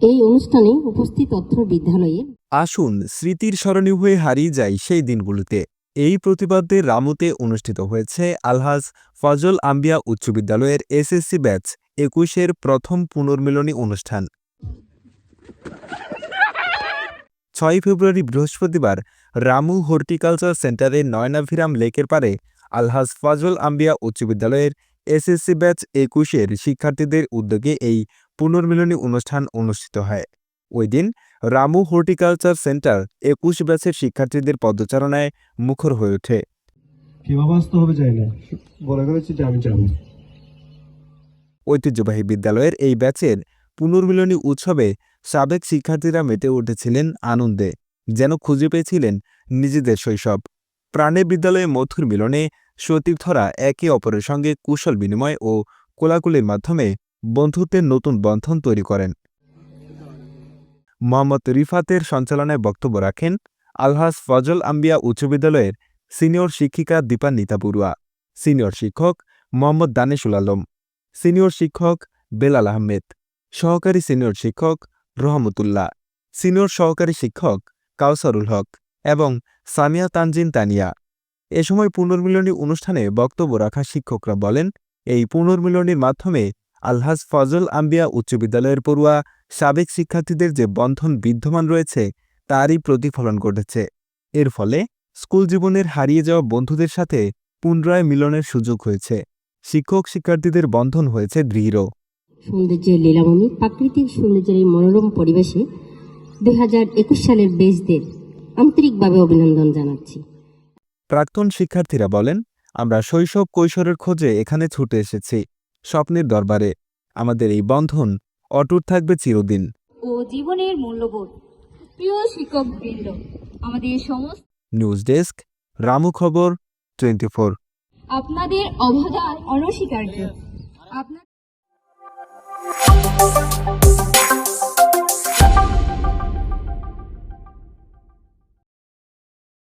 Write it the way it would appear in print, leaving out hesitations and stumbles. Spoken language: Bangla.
এই অনুষ্ঠানে উপস্থিত অত্র বিদ্যালয়ে আসুন স্মৃতির স্মরণীয় হয়ে হারিয়ে যাই সেই দিনগুলোতে। এই প্রতিবাদে রামুতে অনুষ্ঠিত হয়েছে আলহাজ ফজল আম্বিয়া উচ্চ বিদ্যালয়ের এসএসসি ব্যাচ ২১-এর প্রথম পুনর্মিলনী অনুষ্ঠান। ৬ ফেব্রুয়ারি বৃহস্পতিবার রামু হর্টিকালচার সেন্টারে নয়নাভিরাম লেকের পারে আলহাজ ফজল আম্বিয়া উচ্চ বিদ্যালয়ের এসএসসি ব্যাচ ২১-এর শিক্ষার্থীদের উদ্যোগে এই পুনর্মিলনী অনুষ্ঠান অনুষ্ঠিত হয়। ওই দিন রামু হর্টিকালচার সেন্টার ২১ ব্যাচের শিক্ষার্থীদের পদচারণায় মুখর হয়ে ওঠে। কিভাবে আসতে হবে জানি না, বলে করেছি যে আমি যাবো। ঐতিহ্যবাহী বিদ্যালয়ের এই ব্যাচের পুনর্মিলনী উৎসবে সাবেক শিক্ষার্থীরা মেতে উঠেছিলেন আনন্দে, যেন খুঁজে পেয়েছিলেন নিজেদের শৈশব। প্রাণে বিদ্যালয়ে মধুর মিলনে সতীর্থরা একে অপরের সঙ্গে কুশল বিনিময় ও কোলাকুলির মাধ্যমে বন্ধুত্বের নতুন বন্ধন তৈরি করেন। মোহাম্মদ রিফাতের সঞ্চালনায় বক্তব্য রাখেন আলহাজ ফজল আম্বিয়া উচ্চ বিদ্যালয়ের সিনিয়র শিক্ষিকা দীপান্বিতা বড়ুয়া, সিনিয়র শিক্ষক মোহাম্মদ দানেশুল আলম, সিনিয়র শিক্ষক বেলাল আহমেদ, সহকারী সিনিয়র শিক্ষক রহমতুল্লাহ, সিনিয়র সহকারী শিক্ষক কাউসারুল হক এবং সামিয়া তানজিন তানিয়া। এ সময় পুনর্মিলনী অনুষ্ঠানে বক্তব্য রাখা শিক্ষকরা বলেন, এই পুনর্মিলনীর মাধ্যমে আলহাজ ফজল আম্বিয়া উচ্চ বিদ্যালয়ের পড়ুয়া সাবেক শিক্ষার্থীদের যে বন্ধন বিদ্যমান রয়েছে তারই প্রতিফলন ঘটেছে। এর ফলে স্কুল জীবনের হারিয়ে যাওয়া বন্ধুদের সাথে পুনরায় মিলনের সুযোগ হয়েছে। শিক্ষক শিক্ষার্থীদের বন্ধন হয়েছে দৃঢ়। সৌন্দর্যের লীলাভূমি, প্রাকৃতিক সৌন্দর্যের এই মনোরম পরিবেশে 2021 সালের বেচদের আন্তরিকভাবে অভিনন্দন জানাচ্ছি। প্রাক্তন শিক্ষার্থীরা বলেন, আমরা শৈশব কৈশোরের খোঁজে এখানে ছুটে এসেছি স্বপ্নের দরবারে। আমাদের এই বন্ধন অটুট থাকবে চিরদিন। ও জীবনের মূল্যবোধ। প্রিয় শিক্ষকবৃন্দ, আমাদের সমস্ত নিউজ ডেস্ক, রামু খবর 24। আপনাদের অবদান অনস্বীকার্য। আপনার